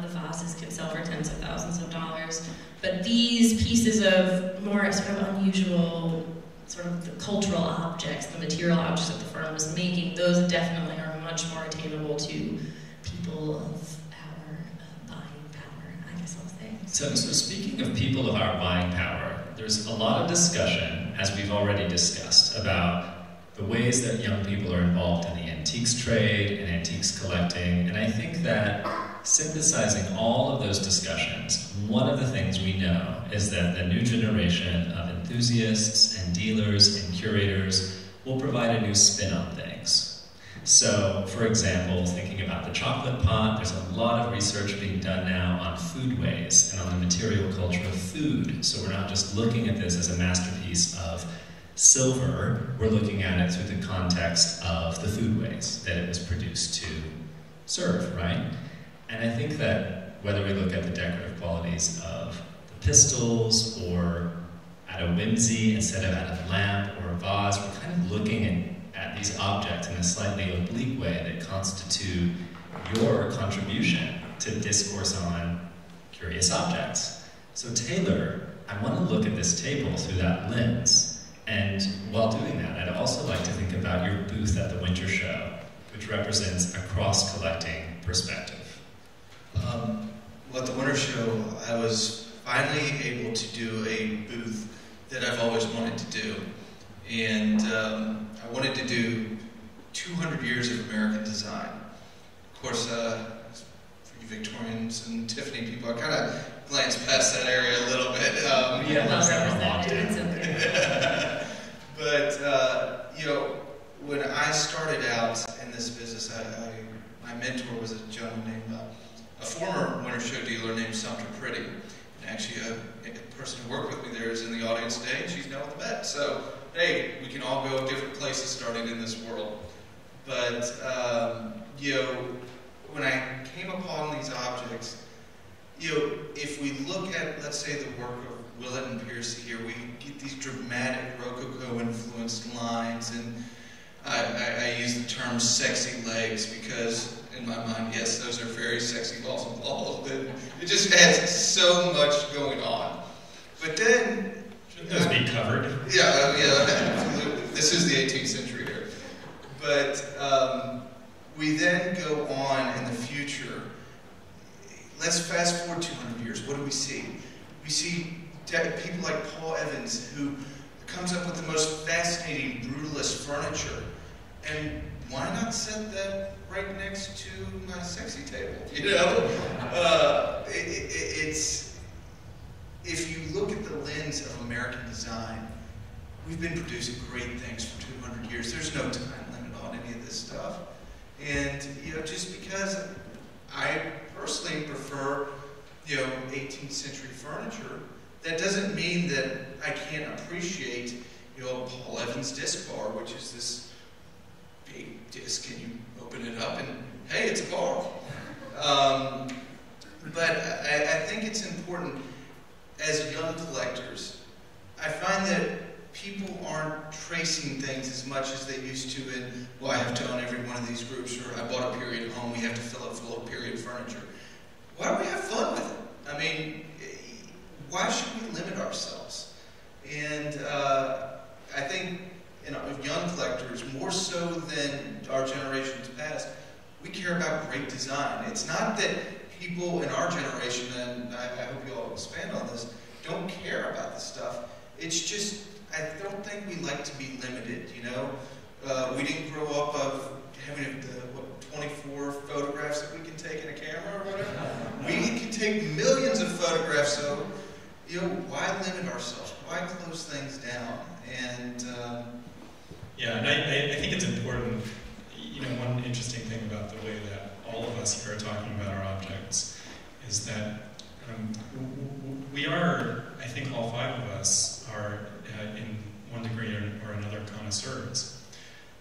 The vases can sell for tens of thousands of dollars. But these pieces of more sort of unusual, sort of the cultural objects, the material objects that the firm was making, those definitely are much more attainable to people of our buying power, I guess I'll say. So speaking of people of our buying power, there's a lot of discussion, as we've already discussed, about the ways that young people are involved in the antiques trade and antiques collecting, and I think that synthesizing all of those discussions, one of the things we know is that the new generation of enthusiasts and dealers and curators will provide a new spin on things. So, for example, thinking about the chocolate pot, there's a lot of research being done now on foodways and on the material culture of food. So we're not just looking at this as a masterpiece of silver, we're looking at it through the context of the foodways that it was produced to serve, right? And I think that whether we look at the decorative qualities of the Pistols or at a whimsy instead of at a lamp or a vase, we're kind of looking at these objects in a slightly oblique way that constitute your contribution to discourse on curious objects. So Taylor, I want to look at this table through that lens. And while doing that, I'd also like to think about your booth at the Winter Show, which represents a cross-collecting perspective. Well, at the Winter Show, I was finally able to do a booth that I've always wanted to do. And I wanted to do 200 years of American design. Of course, for you Victorians and Tiffany people, I kind of glanced past that area a little bit. Yeah, that's not But, you know, when I started out in this business, my mentor was a gentleman named, a former Winter Show dealer named Sumter Pretty. And actually, a person who worked with me there is in the audience today, and she's now at the vet. So, hey, we can all go different places starting in this world. But, you know, when I came upon these objects, you know, if we look at, let's say, the work of Willett and Piercy here, we get these dramatic Rococo-influenced lines, and I use the term sexy legs because, in my mind, yes, those are very sexy balls and balls. It just has so much going on. But then... Shouldn't those be covered? Yeah, absolutely. This is the 18th century here. But we then go on in the future. Let's fast forward 200 years. What do we see? We see people like Paul Evans, who comes up with the most fascinating brutalist furniture. And why not set that right next to my sexy table? You know, it's if you look at the lens of American design, we've been producing great things for 200 years. There's no time limit on any of this stuff, and you know, just because I personally prefer, you know, 18th century furniture, that doesn't mean that I can't appreciate, you know, Paul Evans disc bar, which is this hey, disc, can you open it up? And hey, it's a car. But I think it's important as young collectors. I find that people aren't tracing things as much as they used to in, well, I have to own every one of these groups, or I bought a period home, we have to fill it full of period furniture. Why don't we have fun with it? I mean, why should we limit ourselves? And I think, you know, young collectors, more so than our generations past, we care about great design. It's not that people in our generation, and I hope you all expand on this, don't care about this stuff. It's just, I don't think we like to be limited, you know? We didn't grow up of having 24 photographs that we can take in a camera or whatever. We can take millions of photographs, so, you know, why limit ourselves? Why close things down? And yeah, and I think it's important, you know, one interesting thing about the way that all of us here are talking about our objects is that we are, I think all five of us are in one degree or another connoisseurs.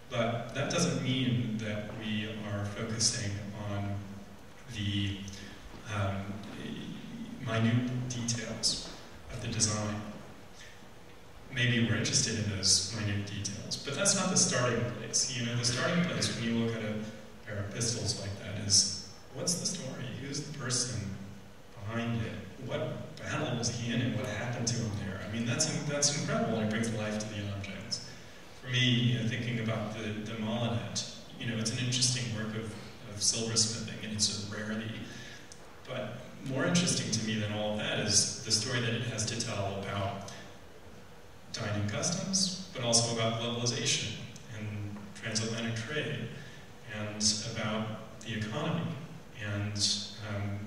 But that doesn't mean that we are focusing on the minute details of the design. Maybe we're interested in those minute details, but that's not the starting place. You know, the starting place when you look at a pair of pistols like that is, what's the story? Who's the person behind it? What battle was he in and what happened to him there? I mean, that's incredible, and it brings life to the objects. For me, you know, thinking about the Molinet, you know, it's an interesting work of silversmithing, and it's a rarity. But more interesting to me than all of that is the story that it has to tell about dining customs, but also about globalization and transatlantic trade, and about the economy, and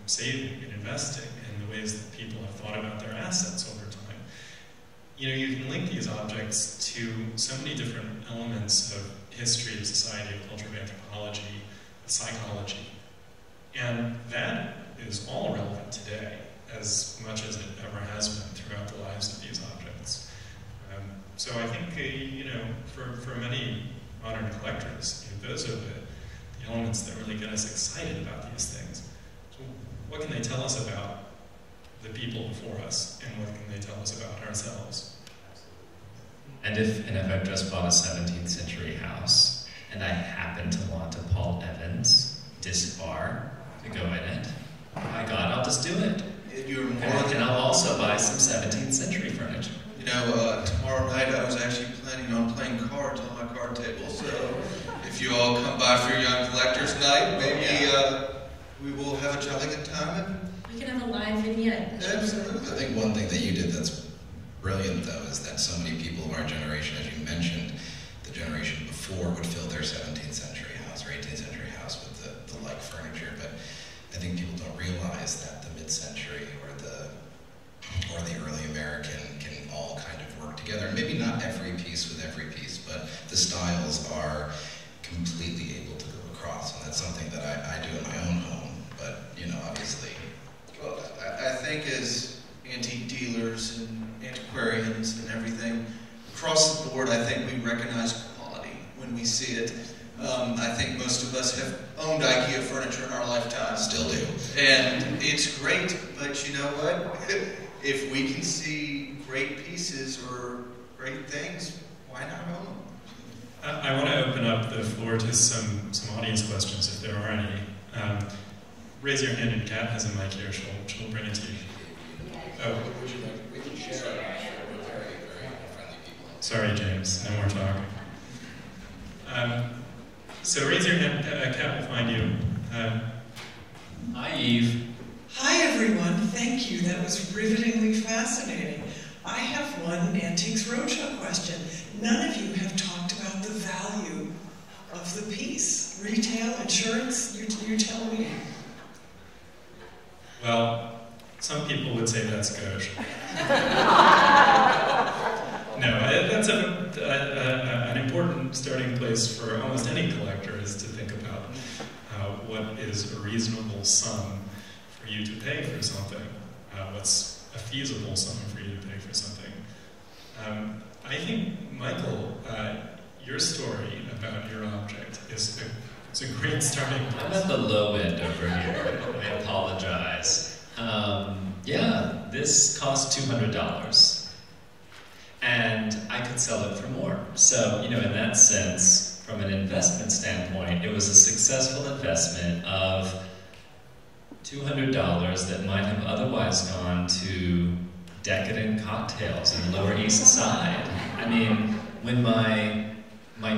saving and investing, and the ways that people have thought about their assets over time. You know, you can link these objects to so many different elements of history, of society, of culture, of anthropology, of psychology. And that is all relevant today, as much as it ever has been throughout the lives of these objects. So I think, you know, for many modern collectors, you know, those are the elements that really get us excited about these things. So what can they tell us about the people before us, and what can they tell us about ourselves? And if I've just bought a 17th century house, and I happen to want a Paul Evans disc bar to go in it, my God, I'll just do it. And I'll also buy some 17th century furniture. you know, tomorrow night I was actually planning on playing cards on my card table, so if you all come by for Young Collectors Night, maybe we will have a jolly good time. We can have a live vignette. Absolutely. I think one thing that you did that's brilliant, though, is that so many people of our generation, as you mentioned, the generation before would fill their 17th century house or 18th century house with the like furniture, but I think people don't realize that the mid-century or the early American can all kind of work together. And maybe not every piece with every piece, but the styles are completely able to go across, and that's something that I do in my own home, but, you know, obviously. Well, I think as antique dealers and antiquarians and everything, across the board, I think we recognize quality when we see it. I think most of us have owned IKEA furniture in our lifetime. Still do. And it's great, but you know what? If we can see great pieces or great things, why not own them? I want to open up the floor to some audience questions, if there are any. Raise your hand, and Kat has a mic here. She'll bring it to you. Oh. Would you like, we can share our very, very friendly people. Sorry, James. No more talking. So raise your hand. Kat will find you. Hi, Eve. Hi, everyone. Thank you. That was rivetingly fascinating. I have one Antiques Roadshow question. None of you have talked about the value of the piece. Retail, insurance, you tell me. Well, some people would say that's gauche. No, that's an important starting place for almost any collector, is to think about what is a reasonable sum for you to pay for something. What's a feasible sum for you to pay for something? I think, Michael, your story about your object It's a great starting point. I'm at the low end over here. I apologize. Yeah, this cost $200. And I could sell it for more. So, in that sense, from an investment standpoint, it was a successful investment of $200 that might have otherwise gone to decadent cocktails in the Lower East Side. I mean, when my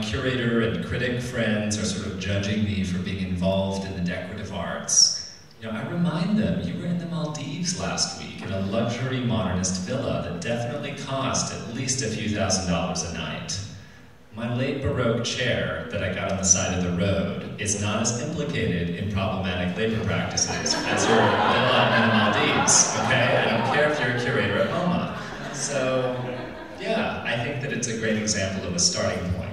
curator and critic friends are sort of judging me for being involved in the decorative arts, I remind them, you were in the Maldives last week in a luxury modernist villa that definitely cost at least a few $1,000s a night. My late Baroque chair that I got on the side of the road is not as implicated in problematic labor practices as your villa in the Maldives, okay? I don't care if you're a curator at MoMA. So, yeah, I think that it's a great example of a starting point.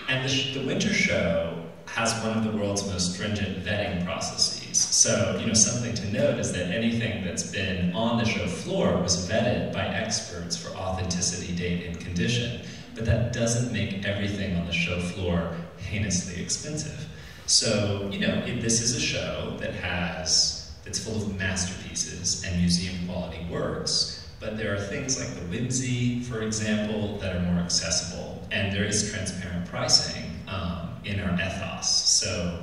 And the Winter Show has one of the world's most stringent vetting processes. So, something to note is that anything that's been on the show floor was vetted by experts for authenticity, date, and condition. But that doesn't make everything on the show floor heinously expensive. So, this is a show that's full of masterpieces and museum quality works, but there are things like the whimsy, for example, that are more accessible, and there is transparent pricing in our ethos, so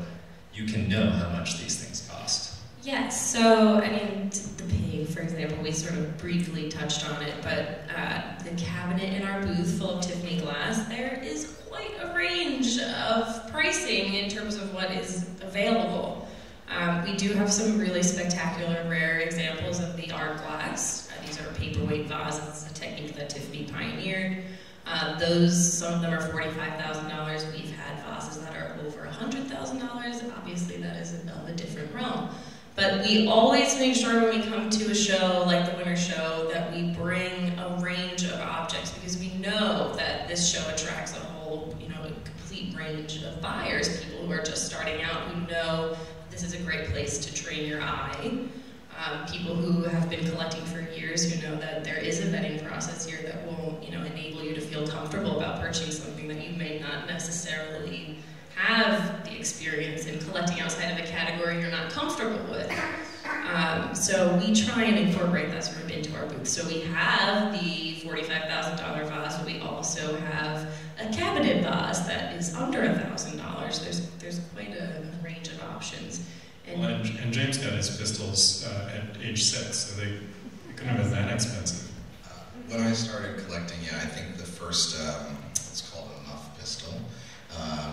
you can know how much these things cost. Yes, so, the pig, for example, we sort of briefly touched on it, but the cabinet in our booth full of Tiffany glass, there is quite a range of pricing in terms of what is available. We do have some really spectacular, rare examples of the art glass. These are paperweight vases, a technique that Tiffany pioneered. Some of them are $45,000. We've had vases that are over $100,000. Obviously, that is of a different realm. But we always make sure when we come to a show like the Winter Show that we bring a range of objects, because we know that this show attracts a whole, a complete range of buyers, people who are just starting out, who know this is a great place to train your eye. People who have been collecting for years, who know that there is a vetting process here that will, enable you to feel comfortable about purchasing something that you may not necessarily have the experience in collecting outside of a category you're not comfortable with. So we try and incorporate that sort of into our booth. So we have the $45,000 vase, but we also have a cabinet vase that is under $1,000. There's quite a range of options. And James got his pistols at age 6, so they couldn't have been that expensive. When I started collecting, I think the first, it's called a muff pistol,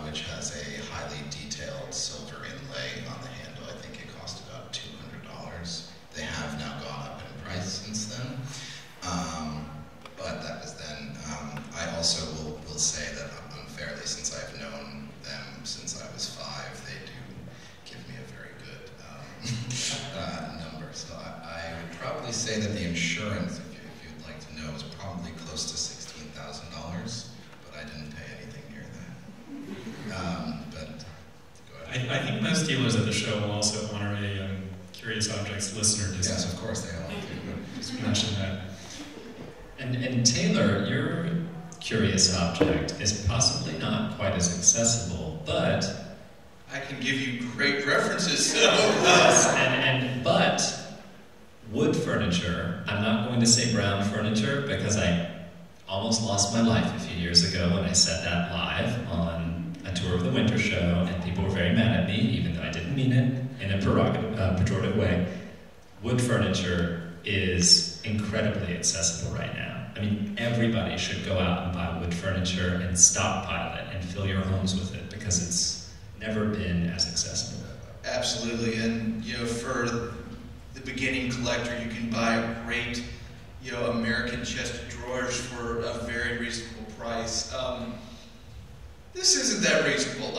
which has a highly detailed silver inlay on the handle. I think it cost about $200. They have now gone up in price since then. But that was then. I also will say that unfairly, since I've known them since I was 5, they do give me a very good number. So I would probably say that the insurance, if you'd like to know, is probably close to $16,000, but I didn't pay anything near that. But go ahead. I think most dealers at the show will also honor a Curious Objects listener discount. Yes, of course they all do. Just mention that. And Taylor, your Curious Object is possibly not quite as accessible, but I can give you great references. So. But wood furniture, I'm not going to say brown furniture because I almost lost my life a few years ago when I said that live on a tour of the Winter Show, and people were very mad at me, even though I didn't mean it in a pejorative way. Wood furniture is incredibly accessible right now. Everybody should go out and buy wood furniture and stockpile it and fill your homes with it because it's never been as accessible. Absolutely, and for the beginning collector, you can buy a great, American chest of drawers for a very reasonable price. This isn't that reasonable.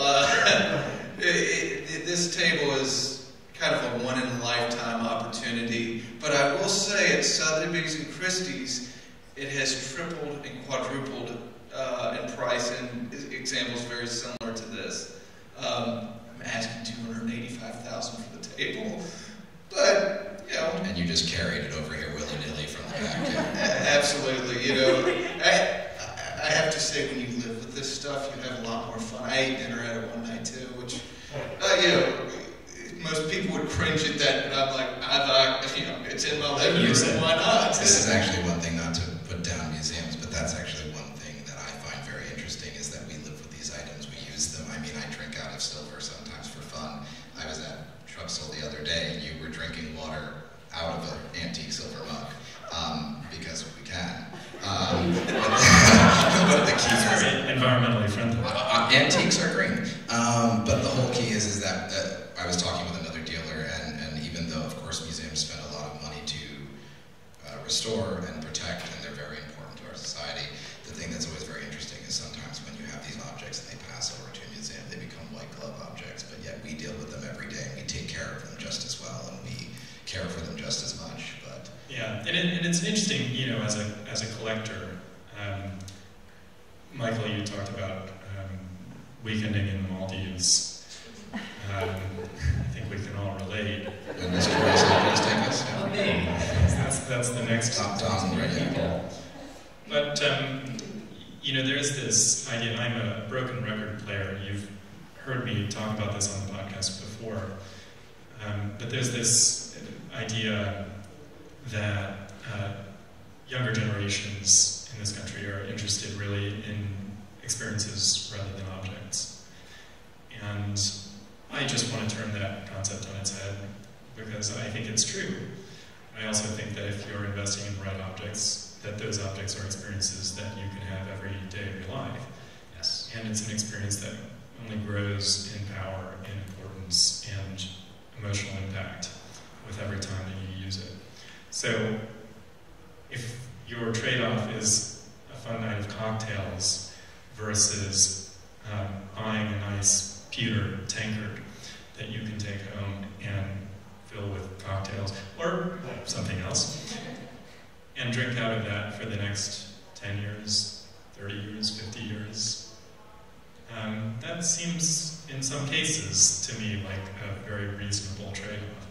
This table is kind of a one-in-a-lifetime opportunity, but I will say at Sotheby's and Christie's, it has tripled and quadrupled in price, and examples very similar to this. I'm asking $285,000 for the table, but And you just carried it over here willy-nilly from the back. Absolutely. I have to say, when you live with this stuff, you have a lot more fun. I ate dinner at it one night too, which most people would cringe at that, but I'm like, it's in my living room, why not? This is actually one thing, not to put down museums, but that's actually one thing that I find very interesting, is that we live with these items, we use them. I mean, I drink out of silver sometimes for fun. I was at Truxell the other day, and you were drinking water out of an antique silver mug, because we can. But the key is very environmentally friendly. Antiques are green. But the whole key is that I was talking with another dealer, and even though, of course, museums spend a lot of money to restore and protect, and they're very important to our society, the thing that's always very interesting is sometimes when you have these objects and they pass over to a museum, they become white glove objects, but yet we deal with them every day, and we take care of them just as well, and we care for them just as much. But yeah, and it's interesting, as a collector. Michael, you talked about weekending in the Maldives. I think we can all relate. And Mr. Rice, please take us. That's the next top down right now. But there's this idea. I'm a broken record player. You've heard me talk about this on the podcast before. But there's this idea that younger generations in this country are interested really in experiences rather than objects. And I just want to turn that concept on its head because I think it's true. I also think that if you're investing in the right objects, that those objects are experiences that you can have every day of your life. Yes. And it's an experience that only grows in power, in importance, and emotional impact with every time that you use it. So if your trade-off is a fun night of cocktails versus buying a nice pewter tankard that you can take home and fill with cocktails or something else and drink out of that for the next 10 years, 30 years, 50 years, that seems in some cases to me like a very reasonable trade-off.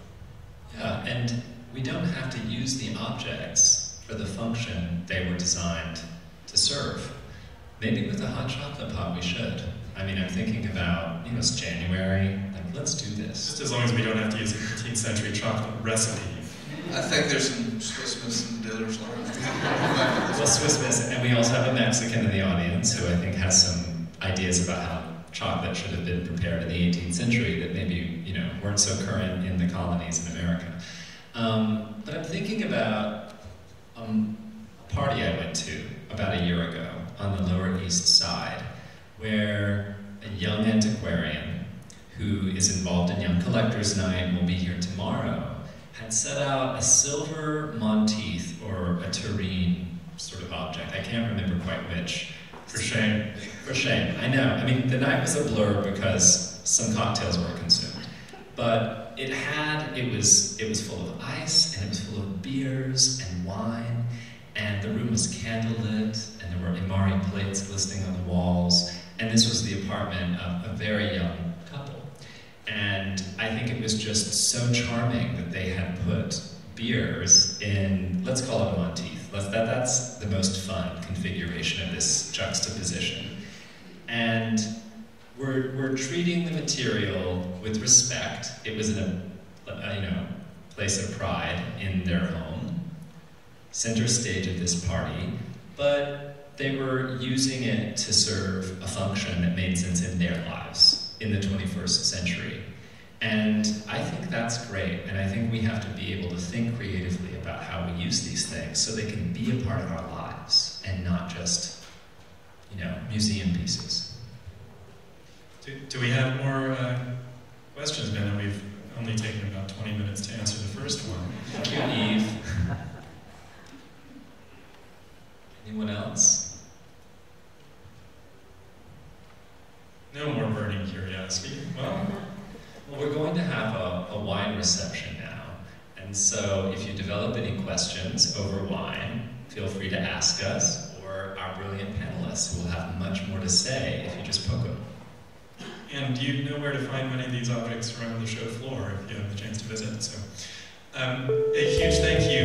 Yeah, and we don't have to use the objects for the function they were designed to serve. Maybe with a hot chocolate pot we should. I mean, I'm thinking about, it's January, like, let's do this. Just as long as we don't have to use a 15th century chocolate recipe. I think there's some Swiss Miss in the dealer's line. Well, Swiss Miss, and we also have a Mexican in the audience who I think has some ideas about how chocolate should have been prepared in the 18th century that maybe, weren't so current in the colonies in America. But I'm thinking about a party I went to about a year ago on the Lower East Side, where a young antiquarian who is involved in Young Collectors Night and will be here tomorrow had set out a silver Monteith or a tureen sort of object. I can't remember quite which. For shame. For shame, I know. I mean, the night was a blur because some cocktails were consumed. But it was full of ice, and it was full of beers and wine, and the room was candlelit, and there were Imari plates glistening on the walls, and this was the apartment of a very young couple. And I think it was just so charming that they had put beers in, let's call it a Monteith. That's the most fun configuration of this juxtaposition. And we're treating the material with respect. It was in a place of pride in their home, center stage of this party, but they were using it to serve a function that made sense in their lives in the 21st century. And I think that's great, and I think we have to be able to think creatively about how we use these things so they can be a part of our lives and not just, museum pieces. Do we have more questions, Ben? We've only taken about 20 minutes to answer the first one. Thank you, Eve. Anyone else? No more burning curiosity. Well, we're going to have a wine reception now, and so if you develop any questions over wine, feel free to ask us, or our brilliant panelists who will have much more to say if you just poke them. And you know where to find many of these objects around the show floor if you have the chance to visit. So, a huge thank you